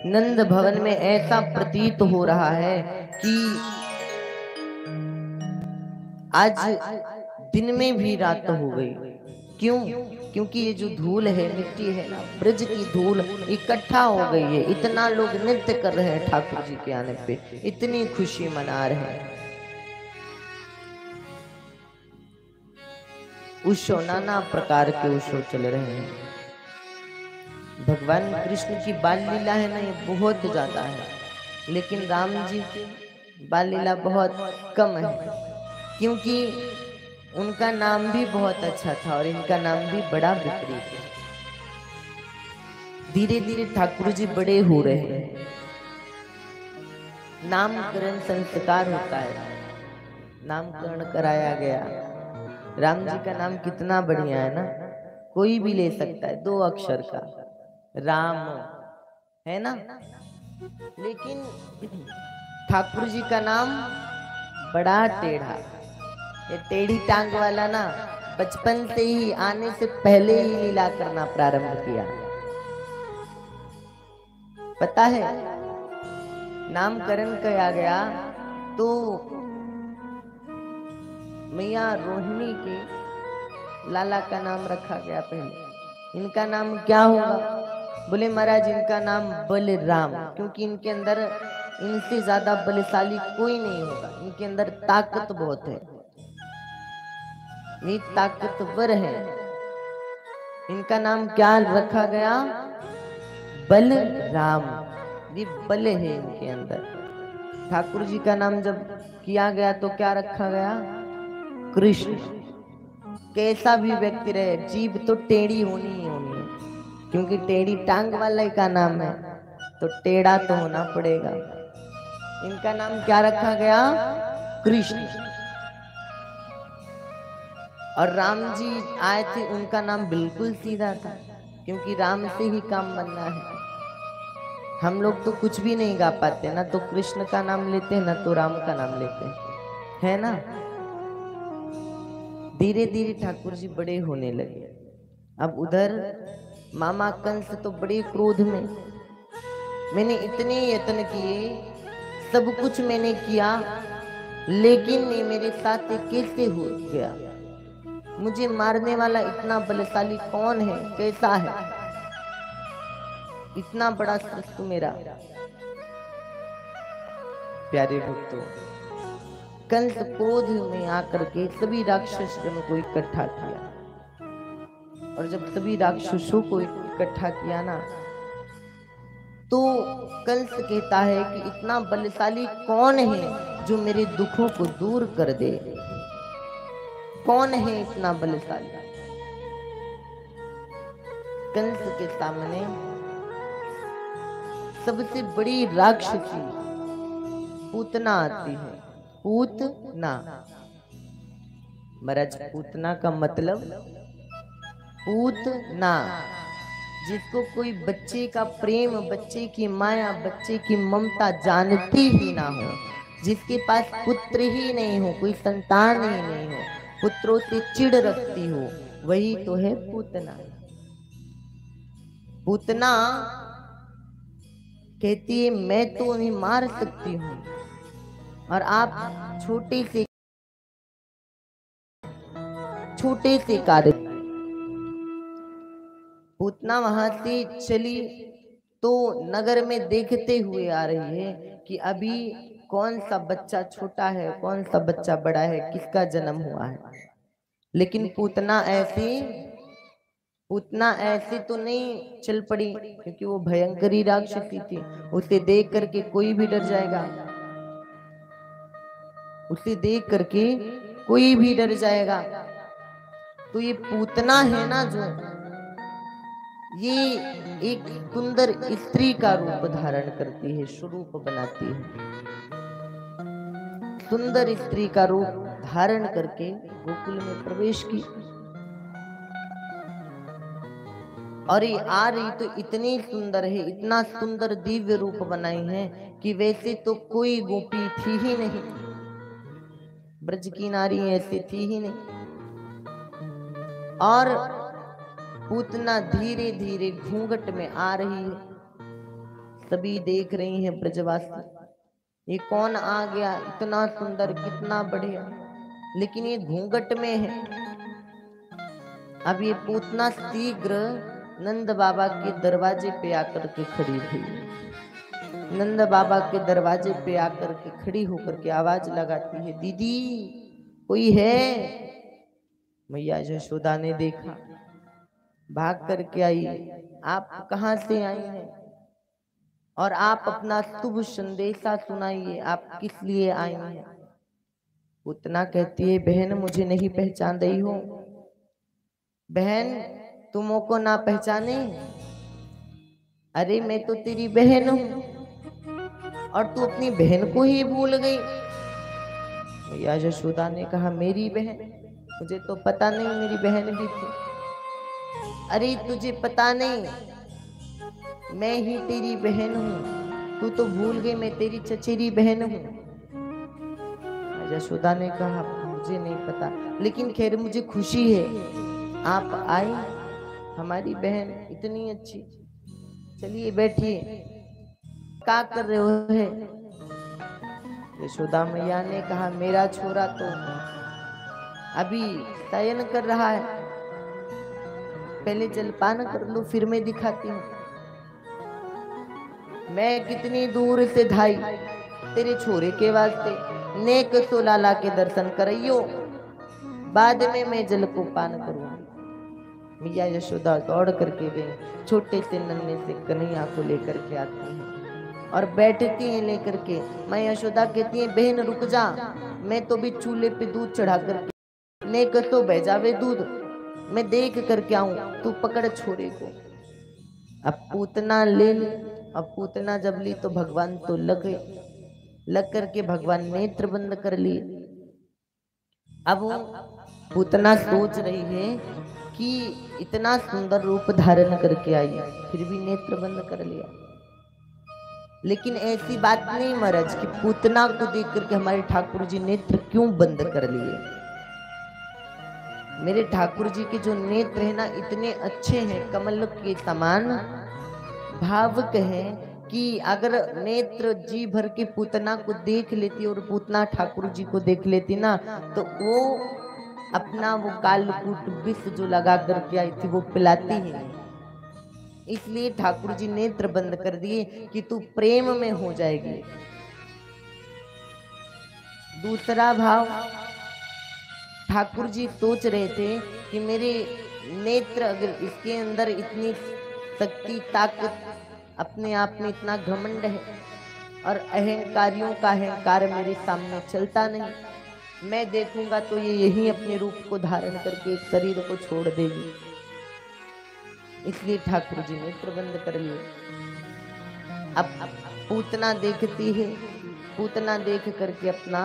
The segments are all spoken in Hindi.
नंद भवन में ऐसा प्रतीत हो रहा है कि आज दिन में भी रात हो गई। क्यों? क्योंकि ये जो धूल है, मिट्टी है ना, ब्रज की धूल इकट्ठा हो गई है। इतना लोग नृत्य कर रहे हैं ठाकुर जी के आने पे, इतनी खुशी मना रहे हैं। उत्सव नाना प्रकार के उत्सव चल रहे हैं। भगवान कृष्ण की बाल लीला है ना, ये बहुत ज्यादा है, लेकिन राम जी की बाल लीला बहुत कम है, क्योंकि उनका नाम भी बहुत अच्छा था और इनका नाम भी बड़ा विपरीत है। धीरे धीरे ठाकुर जी बड़े हो रहे हैं। नामकरण संस्कार होता है, नामकरण कराया गया। राम जी का नाम कितना बढ़िया है ना, कोई भी ले सकता है, 2 अक्षर का राम है ना। लेकिन ठाकुर जी का नाम बड़ा टेढ़ा, ये टेढ़ी टांग वाला ना बचपन से ही, आने से पहले ही लीला करना प्रारंभ किया। पता है, नामकरण किया गया तो मैया रोहिणी के लाला का नाम रखा गया पहले। इनका नाम क्या होगा? बोले महाराज इनका नाम बलराम, क्योंकि इनके अंदर इनसे ज्यादा बलशाली कोई नहीं होगा, इनके अंदर ताकत बहुत है, ये ताकतवर है। इनका नाम क्या रखा गया? बलराम। ये बल है इनके अंदर। ठाकुर जी का नाम जब किया गया तो क्या रखा गया? कृष्ण। कैसा भी व्यक्ति रहे, जीभ तो टेढ़ी होनी ही होनी है, क्योंकि टेढ़ी टांग वाले का नाम है तो टेढ़ा तो होना पड़ेगा। इनका नाम क्या रखा गया? कृष्ण। और राम जी आए थे, उनका नाम बिल्कुल सीधा था, क्योंकि राम से ही काम बनना है। हम लोग तो कुछ भी नहीं गा पाते, ना तो कृष्ण का नाम लेते ना तो राम का नाम लेते, है ना। धीरे धीरे ठाकुर जी बड़े होने लगे। अब उधर मामा कंस तो बड़े क्रोध में, मैंने इतने यत्न किए, सब कुछ मैंने किया, लेकिन ये मेरे साथ ये कैसे हो गया? मुझे मारने वाला इतना बलशाली कौन है, कैसा है, इतना बड़ा शत्रु मेरा। प्यारे भक्तों, कंस क्रोध में आकर के सभी राक्षसों को इकट्ठा किया, और जब सभी राक्षसों को इकट्ठा किया ना, तो कंस कहता है कि इतना बलशाली कौन है जो मेरे दुखों को दूर कर दे? कौन है इतना बलशाली? कंस के सामने सबसे बड़ी राक्षसी पूतना आती है। पूतना, महाराज पूतना का मतलब, पूतना जिसको कोई बच्चे का प्रेम, बच्चे की माया, बच्चे की ममता जानती ही ना हो, जिसके पास पुत्र ही नहीं हो, कोई संतान ही नहीं हो, पुत्रों से चिढ़ रखती हो, वही तो है पूतना। पूतना कहती है मैं तो उन्हें मार सकती हूँ, और आप छोटे से कार्य। पूतना वहां से चली तो नगर में देखते हुए आ रही है कि अभी कौन सा बच्चा छोटा है, कौन सा बच्चा बड़ा है, किसका जन्म हुआ है। लेकिन पूतना ऐसी तो नहीं चल पड़ी, क्योंकि वो भयंकरी राक्षसी थी, उसे देख करके कोई भी डर जाएगा, उसे देख करके कोई भी डर जाएगा। तो ये पूतना है ना, जो ये एक सुंदर स्त्री का रूप धारण करती है, स्वरूप बनाती है, सुंदर स्त्री का रूप धारण करके गोकुल में प्रवेश की। और ये आ रही तो इतनी सुंदर है, इतना सुंदर दिव्य रूप बनाई है कि वैसे तो कोई गोपी थी ही नहीं, ब्रज की नारी ऐसी थी ही नहीं। और पूतना धीरे धीरे घूंघट में आ रही है, सभी देख रही हैं ब्रजवासी, ये कौन आ गया, इतना सुंदर, कितना बढ़िया, लेकिन ये घूंघट में है। अब ये पूतना शीघ्र नंद बाबा के दरवाजे पे आकर के खड़ी हुई। नंद बाबा के दरवाजे पे आकर के खड़ी होकर के आवाज लगाती है, दीदी कोई है? मैया यशोदा ने देखा, भाग करके आई। आप कहाँ से आई हैं और आप अपना शुभ संदेशा सुनाइए, आप किस लिए आई हैं? पूतना कहती है, बहन मुझे नहीं पहचान रही हो? बहन तुमों को ना पहचाने? अरे मैं तो तेरी बहन हूं और तू अपनी बहन को ही भूल गई। मैया यशोदा ने कहा, मेरी बहन? मुझे तो पता नहीं मेरी बहन भी थी। अरे तुझे पता नहीं, मैं ही तेरी बहन हूं, तू तो भूल गई मैं तेरी चचेरी बहन हूं। यशोदा ने कहा, मुझे नहीं पता, लेकिन खैर मुझे खुशी है आप आई, हमारी बहन इतनी अच्छी। चलिए बैठिए, क्या कर रहे हो है? यशोदा मैया ने कहा, मेरा छोरा तो अभी शयन कर रहा है, पहले जलपान कर लो फिर मैं दिखाती हूँ। मैं कितनी दूर से धाई तेरे छोरे के वास्ते, नेक सोलाला के दर्शन करइयो, बाद में मैं जल को पान करूंगी। मैया यशोदा दौड़ करके गई, छोटे से नन्हे से कन्हैया को लेकर के आती हैं और बैठती हैं लेकर के। मैं यशोदा कहती है, बहन रुक जा, मैं तो भी चूल्हे पे दूध चढ़ा करके, नेक तो बह जावे दूध, मैं देख करके आऊं, तू पकड़ छोरे को। अब पूतना ले ली, अब पूतना जब ली तो भगवान तो लग करके भगवान नेत्र बंद कर लिए। अब पूतना सोच रही है कि इतना सुंदर रूप धारण करके आई, फिर भी नेत्र बंद कर लिया। लेकिन ऐसी बात नहीं महाराज कि पूतना को देख करके हमारे ठाकुर जी नेत्र क्यों बंद कर लिए। मेरे ठाकुर जी के जो नेत्र है ना, इतने अच्छे हैं, कमल के समान भावुक हैं कि अगर नेत्र जी भर के पूतना को देख लेती और पूतना ठाकुर जी को देख लेती ना, तो वो अपना वो कालकूट विष जो लगा करके आई थी वो पिलाती ही नहीं। इसलिए ठाकुर जी नेत्र बंद कर दिए कि तू प्रेम में हो जाएगी। दूसरा भाव, ठाकुर जी सोच रहे थे कि मेरे नेत्र, अगर इसके अंदर इतनी शक्ति ताकत, अपने आप में इतना घमंड है और अहंकारियों का अहंकार मेरे सामने चलता नहीं, मैं देखूंगा तो ये यही अपने रूप को धारण करके शरीर को छोड़ देगी। इसलिए ठाकुर जी नेत्र बंद कर लिए। अब पूतना देखती है, पूतना देख करके अपना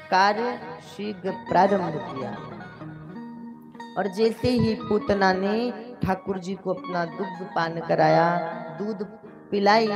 कार्य शीघ्र प्रारंभ किया और जैसे ही पूतना ने ठाकुर जी को अपना दुग्ध पान कराया, दूध पिलाई,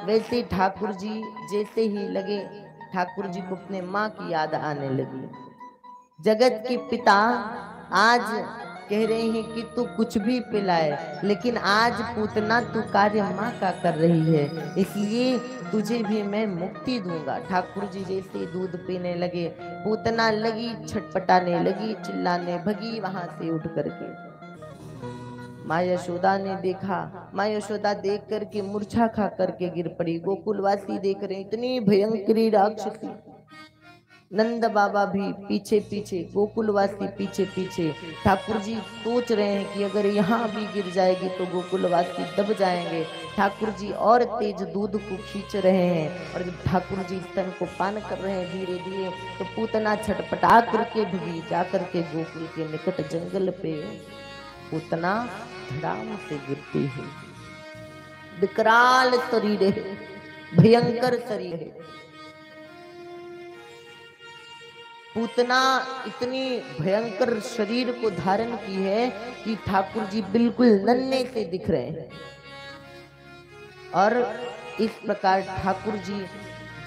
वैसे ही ठाकुर जी जैसे ही लगे, ठाकुर जी को अपने माँ की याद आने लगी। जगत के पिता आज कह रहे हैं कि तू कुछ भी पिलाए, लेकिन आज पूतना तू कार्य माँ का कर रही है, इसलिए तुझे भी मैं मुक्ति दूंगा। ठाकुर जी जैसे दूध पीने लगे, पूतना लगी छटपटाने लगी, चिल्लाने भगी वहां से उठ करके। माँ यशोदा ने देखा, माँ यशोदा देख करके मूर्छा खा करके गिर पड़ी। गोकुलवासी देख रहे, इतनी भयंकरी राक्षसी। नंद बाबा भी पीछे पीछे, गोकुलवासी पीछे पीछे। ठाकुर जी सोच रहे हैं कि अगर यहाँ भी गिर जाएगी तो गोकुलवासी दब जाएंगे। ठाकुर जी और तेज दूध को खींच रहे हैं और जब ठाकुर जी स्तन को पान कर रहे हैं धीरे धीरे, तो पूतना छटपटा करके भगी जा करके गोकुल के निकट जंगल पे पूतना धड़ाम से गिरती है। विकराल शरीर है, भयंकर शरीर है। पूतना इतनी भयंकर शरीर को धारण की है कि ठाकुर जी बिल्कुल नन्हे से दिख रहे हैं। और इस प्रकार ठाकुर जी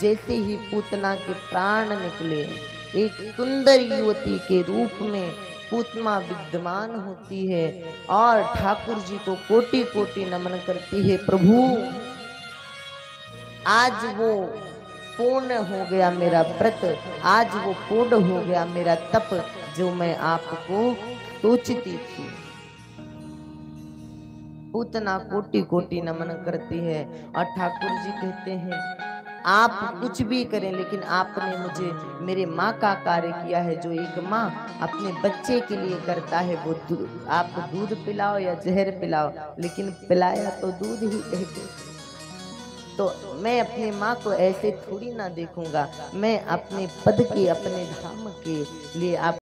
जैसे ही पूतना के प्राण निकले, एक सुंदर युवती के रूप में पूतना विद्यमान होती है और ठाकुर जी को कोटि कोटि नमन करती है। प्रभु आज वो पूर्ण हो गया मेरा व्रत, आज वो पूर्ण हो गया मेरा तप, जो मैं आपको सोचती थी। पूतना कोटि कोटि नमन करती है। और ठाकुर जी कहते हैं आप कुछ भी करें, लेकिन आपने मुझे मेरे माँ का कार्य किया है। जो एक माँ अपने बच्चे के लिए करता है, वो आप दूध पिलाओ या जहर पिलाओ, लेकिन पिलाया तो दूध ही कहते। तो मैं अपनी माँ को ऐसे थोड़ी ना देखूंगा, मैं अपने पद के, अपने धाम के लिए आप